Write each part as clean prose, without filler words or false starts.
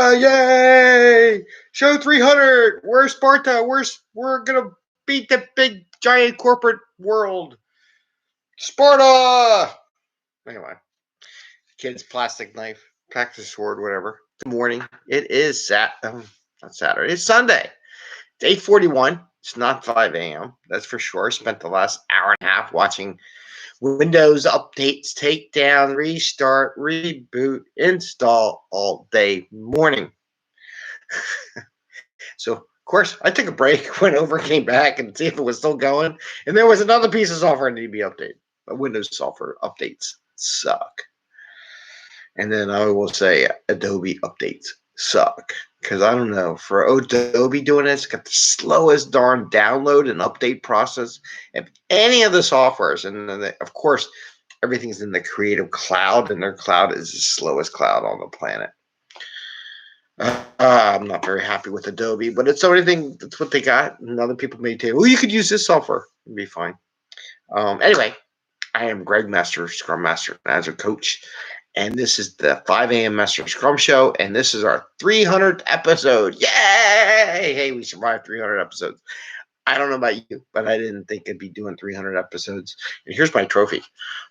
Sparta, yay! Show 300. We're Sparta. We're gonna beat the big giant corporate world. Sparta. Anyway, kid's plastic knife, practice sword, whatever. Good morning. It is not Saturday. It's Sunday. It's 8:41. It's not 5 a.m. That's for sure. Spent the last hour and a half watching Windows updates, take down, restart, reboot, install all day morning. So, of course, I took a break, went over, came back, and see if it was still going. And there was another piece of software that needed to be updated. But Windows software updates suck. And then I will say Adobe updates suck. Because I don't know, for Adobe doing this, it's got the slowest darn download and update process of any of the softwares. And then, of course, everything's in the Creative Cloud, and their cloud is the slowest cloud on the planet. I'm not very happy with Adobe, but it's the only thing. That's what they got. And other people may tell you, well, you could use this software. It'd be fine. Anyway, I am Greg, Mester Scrum Master, Agile Coach, and this is the 5 a.m. Mester Scrum Show, and this is our 300th episode. Yay! Hey, we survived 300 episodes. I don't know about you, but I didn't think I'd be doing 300 episodes. And here's my trophy.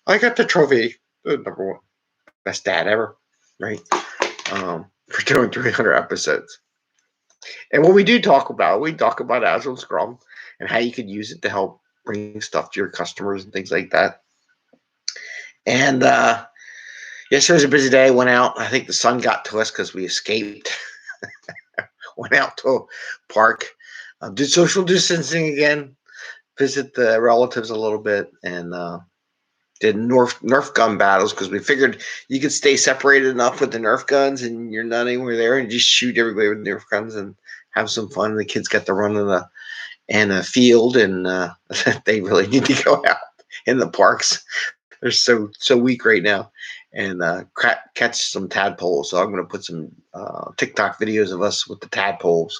I got the trophy, the number one best dad ever, right? For doing 300 episodes. And when we talk about Agile and Scrum and how you could use it to help bring stuff to your customers and things like that. And yesterday was a busy day. Went out. I think the sun got to us because we escaped. Went out to a park. Did social distancing again. Visit the relatives a little bit. And did Nerf gun battles because we figured you could stay separated enough with the Nerf guns and you're not anywhere there and just shoot everybody with Nerf guns and have some fun. And the kids got to run in a field, and they really need to go out in the parks. They're so weak right now, and catch some tadpoles. So I'm going to put some TikTok videos of us with the tadpoles.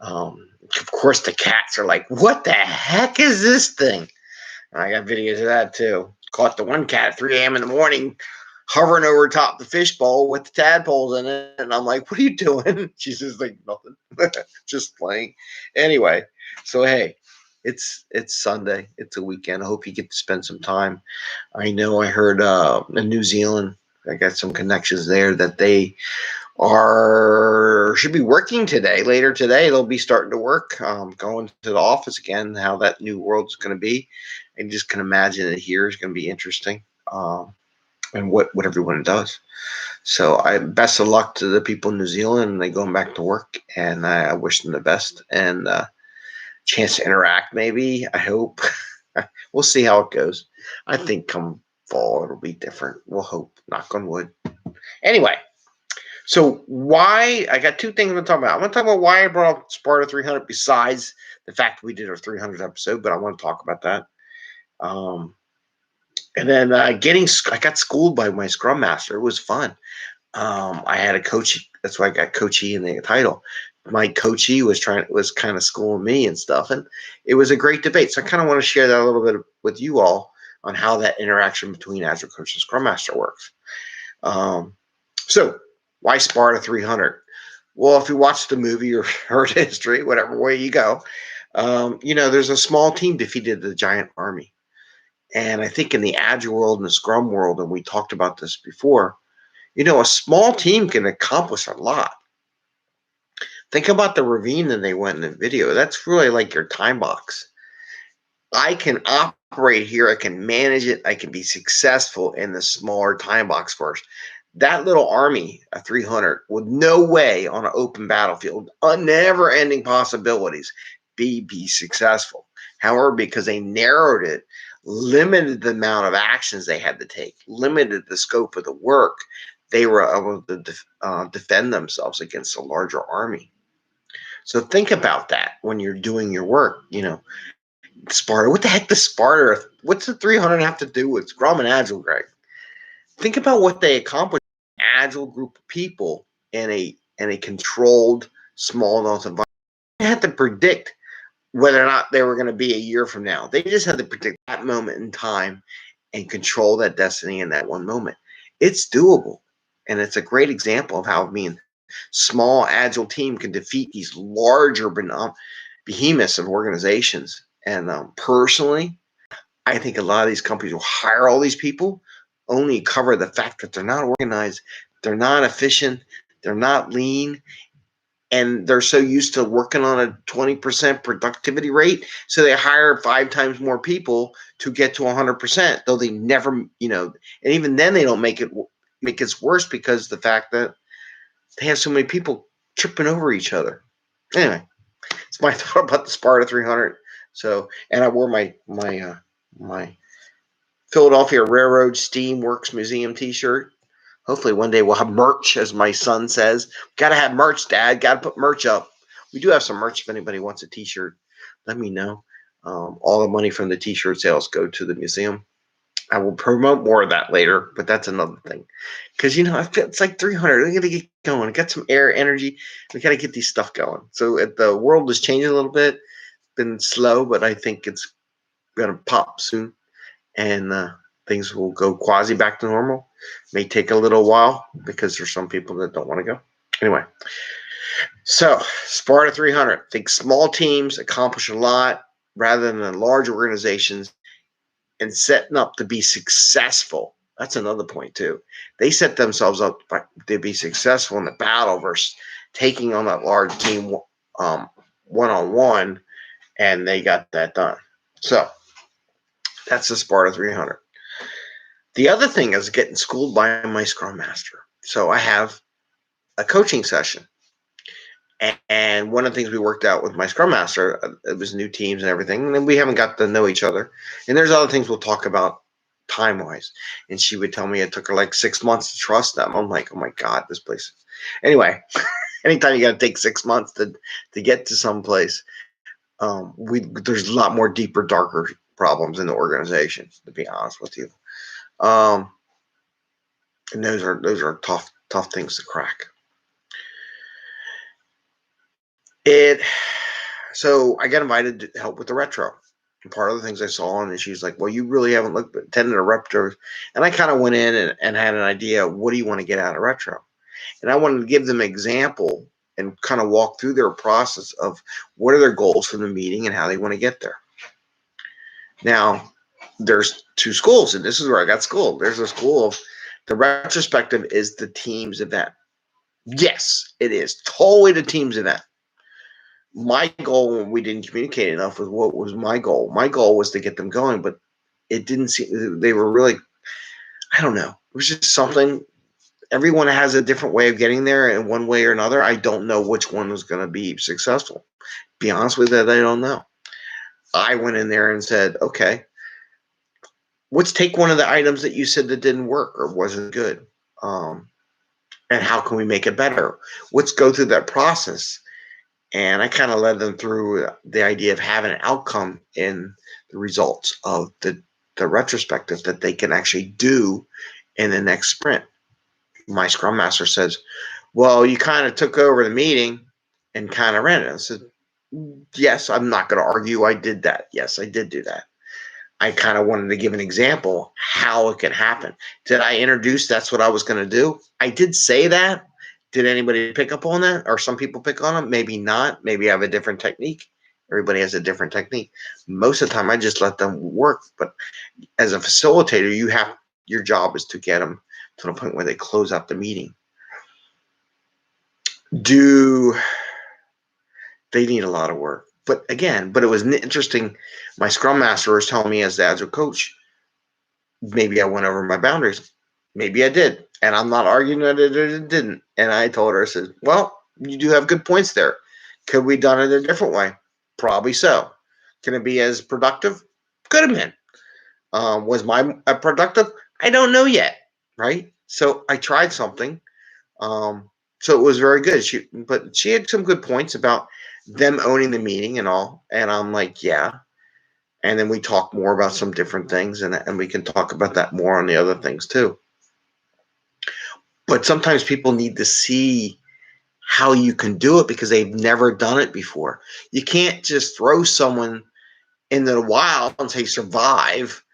Of course, the cats are like, "What the heck is this thing?" I got videos of that too. Caught the one cat at 3 a.m. in the morning hovering over top the fishbowl with the tadpoles in it. And I'm like, what are you doing? She's just like, nothing. Just playing. Anyway, so hey, it's Sunday. It's a weekend. I hope you get to spend some time. I know I heard in New Zealand, I got some connections there that they should be working today. Later today, they'll be starting to work, going to the office again, how that new world's going to be. And just can imagine it here is going to be interesting, and what everyone does. So best of luck to the people in New Zealand, and they going back to work, and I wish them the best and chance to interact maybe. I hope. We'll see how it goes. I think come fall it'll be different. We'll hope. Knock on wood. Anyway. So why, I got two things I'm going to talk about. I'm going to talk about why I brought up Sparta 300 besides the fact that we did our 300th episode, but I want to talk about that. And then I got schooled by my Scrum Master. It was fun. I had a coach. That's why I got Coachee in the title. My coachee was kind of schooling me and stuff, and it was a great debate. So I kind of want to share that a little bit with you all on how that interaction between Agile Coach and Scrum Master works. So why Sparta 300? Well, if you watch the movie or heard history, whatever way you go, there's a small team defeated the giant army. And I think in the Agile world and the Scrum world, and we talked about this before, a small team can accomplish a lot. Think about the ravine that they went in the video. That's really like your time box. I can operate here. I can manage it. I can be successful in the smaller time box first. That little army, a 300, with no way on an open battlefield, never-ending possibilities, be successful. However, because they narrowed it, limited the amount of actions they had to take, limited the scope of the work, they were able to defend themselves against a larger army. So think about that when you're doing your work. Sparta, what the heck does Sparta, what's the 300 have to do with Scrum and Agile, Greg? Think about what they accomplished. Agile group of people in a controlled small environment. They had to predict whether or not they were going to be a year from now. They just had to predict that moment in time and control that destiny in that one moment. It's doable, and it's a great example of how small agile team can defeat these larger behemoths of organizations. And personally, I think a lot of these companies will hire all these people only cover the fact that they're not organized, they're not efficient, they're not lean, and they're so used to working on a 20% productivity rate, so they hire 5 times more people to get to 100%, though they never, and even then they don't make it worse because the fact that they have so many people tripping over each other. Anyway, it's my thought about the Sparta 300. So, and I wore my Philadelphia Railroad Steamworks Museum T-shirt. Hopefully one day we'll have merch, as my son says. Got to have merch, Dad. Got to put merch up. We do have some merch. If anybody wants a T-shirt, let me know. All the money from the T-shirt sales go to the museum. I will promote more of that later, but that's another thing. Because, it's like 300. We got to get going. Get some energy. We got to get these stuff going. So the world is changing a little bit. It's been slow, but I think it's going to pop soon. And things will go quasi back to normal. May take a little while because there's some people that don't want to go. Anyway, so Sparta 300. I think small teams accomplish a lot rather than large organizations, and setting up to be successful. That's another point too. They set themselves up to be successful in the battle versus taking on that large team one-on-one, and they got that done. So that's the Sparta 300. The other thing is getting schooled by my Scrum Master. So I have a coaching session. And one of the things we worked out with my Scrum Master, it was new teams and everything, and we haven't got to know each other. And there's other things we'll talk about time-wise. And she would tell me it took her like 6 months to trust them. I'm like, oh my God, this place. Anyway, anytime you got to take 6 months to get to some place, there's a lot more deeper, darker problems in the organization, to be honest with you. And those are tough things to crack. So I got invited to help with the retro. And part of the things I saw, and she's like, well, you really haven't attended a retro. And I kind of went in and had an idea, what do you want to get out of retro? And I wanted to give them an example and kind of walk through their process of what are their goals for the meeting and how they want to get there. Now, there's 2 schools, and this is where I got schooled. There's a school of the retrospective is the team's event. Yes, it is totally the team's event. My goal, when we didn't communicate enough, was what was my goal. My goal was to get them going, but it didn't seem, they were really, I don't know. It was just something. Everyone has a different way of getting there in one way or another. I don't know which one was going to be successful. Be honest with you, I don't know. I went in there and said, okay, let's take one of the items that you said that didn't work or wasn't good. And how can we make it better? Let's go through that process. And I kind of led them through the idea of having an outcome in the results of the retrospective that they can actually do in the next sprint. My Scrum Master says, well, you kind of took over the meeting and kind of ran it. I said, yes, I'm not going to argue. I did that. Yes, I did do that. I kind of wanted to give an example how it can happen. Did I introduce that's what I was going to do? I did say that. Did anybody pick up on that? Or some people pick on it? Maybe not. Maybe I have a different technique. Everybody has a different technique. Most of the time, I just let them work. But as a facilitator, your job is to get them to the point where they close out the meeting. They need a lot of work. But again, it was interesting. My Scrum Master was telling me as the Agile coach, maybe I went over my boundaries. Maybe I did. And I'm not arguing that it didn't. And I told her, I said, well, you do have good points there. Could we have done it a different way? Probably so. Can it be as productive? Could have been. Was mine productive? I don't know yet, right? So I tried something. So it was very good. But she had some good points about them owning the meeting and all. And I'm like, yeah. And then we talk more about some different things, and we can talk about that more on the other things too. But sometimes people need to see how you can do it because they've never done it before. You can't just throw someone into the wild and say survive,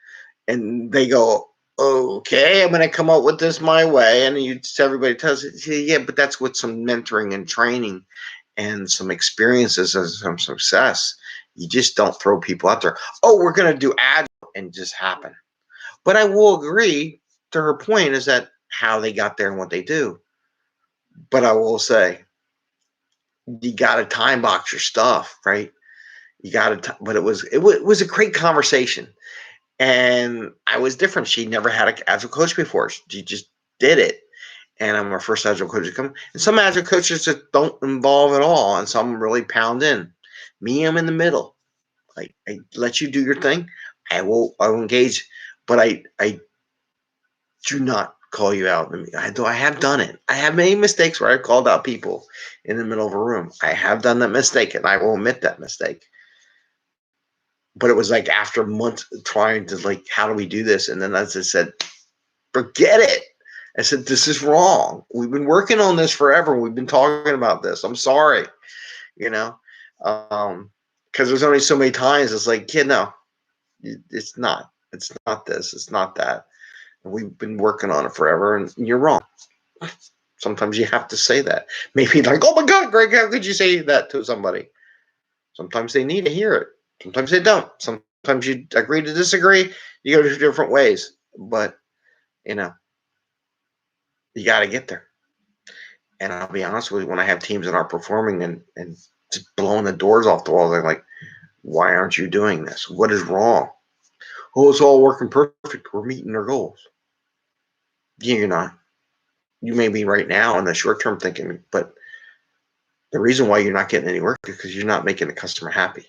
and they go, okay, I'm going to come up with this my way. And everybody tells it, yeah, but that's with some mentoring and training and some experiences and some success. You just don't throw people out there. Oh, we're going to do Agile and just happen. But I will agree to her point is that how they got there and what they do. But I will say, you got to time box your stuff, right? You got to, but it was a great conversation. And I was different. She never had an Agile coach before. She just did it. And I'm our first Agile coach to come. And some Agile coaches that don't involve at all. And some really pound in. Me, I'm in the middle. I let you do your thing. I will engage, but I do not call you out. I have done it. I have made mistakes where I've called out people in the middle of a room. I have done that mistake, and I will admit that mistake. But it was like after months trying to how do we do this? And then I just said, forget it. I said, this is wrong. We've been working on this forever. We've been talking about this. I'm sorry, because there's only so many times it's like, no, it's not. It's not this. It's not that. And we've been working on it forever, and you're wrong. Sometimes you have to say that. Maybe like, oh my God, Greg, how could you say that to somebody? Sometimes they need to hear it. Sometimes they don't. Sometimes you agree to disagree. You go to different ways. But, you got to get there. And I'll be honest with you, when I have teams that aren't performing and just blowing the doors off the wall, they're like, why aren't you doing this? What is wrong? Oh, it's all working perfect. We're meeting our goals. Yeah, you're not. You may be right now in the short term thinking, but the reason why you're not getting any work is because you're not making the customer happy.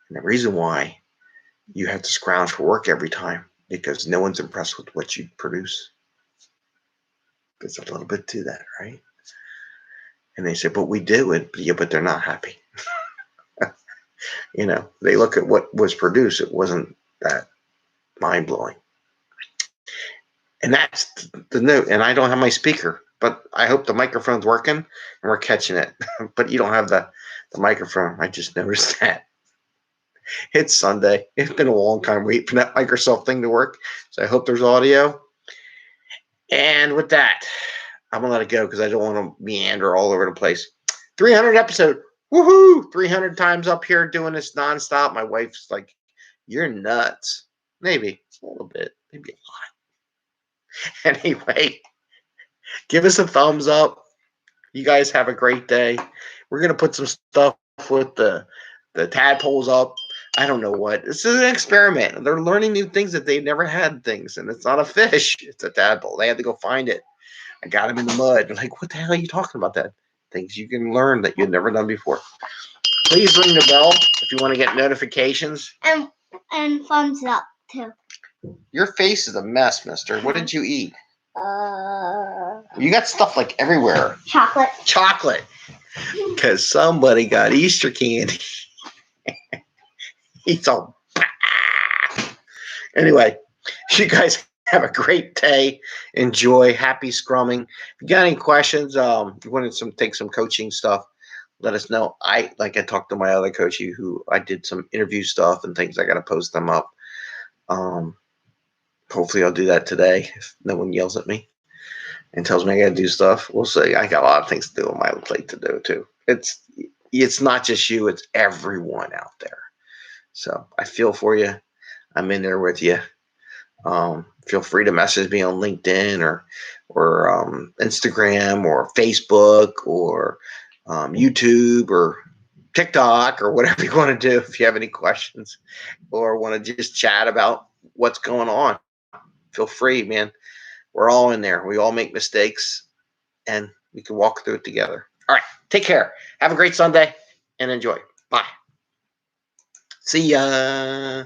And the reason why you have to scrounge for work every time because no one's impressed with what you produce. There's a little bit to that, right? And they say, but we do it. Yeah, but they're not happy. They look at what was produced. It wasn't that mind-blowing. And that's the note. And I don't have my speaker, but I hope the microphone's working and we're catching it. But you don't have the microphone. I just noticed that. It's Sunday. It's been a long time waiting for that Microsoft thing to work. So I hope there's audio. And with that, I'm going to let it go because I don't want to meander all over the place. 300 episode. Woohoo! 300 times up here doing this nonstop. My wife's like, you're nuts. Maybe a little bit. Maybe a lot. Anyway, give us a thumbs up. You guys have a great day. We're going to put some stuff with the tadpoles up. I don't know what. This is an experiment. They're learning new things that they've never had things. And it's not a fish. It's a tadpole. They had to go find it. I got him in the mud. They're like, what the hell are you talking about that? Things you can learn that you've never done before. Please ring the bell if you want to get notifications. And thumbs up, too. Your face is a mess, mister. What did you eat? You got stuff like everywhere. Chocolate. Because somebody got Easter candy. He's all. Anyway, you guys have a great day. Enjoy. Happy scrumming. If you got any questions, you want to take some coaching stuff, let us know. I talked to my other coachee who I did some interview stuff and things. I got to post them up. Hopefully I'll do that today if no one yells at me and tells me I got to do stuff. We'll see. I got a lot of things to do on my plate to do too. It's not just you. It's everyone out there. So I feel for you. I'm in there with you. Feel free to message me on LinkedIn or Instagram or Facebook or YouTube or TikTok or whatever you want to do if you have any questions or want to just chat about what's going on. Feel free, man. We're all in there. We all make mistakes and we can walk through it together. All right. Take care. Have a great Sunday and enjoy. Bye. See ya.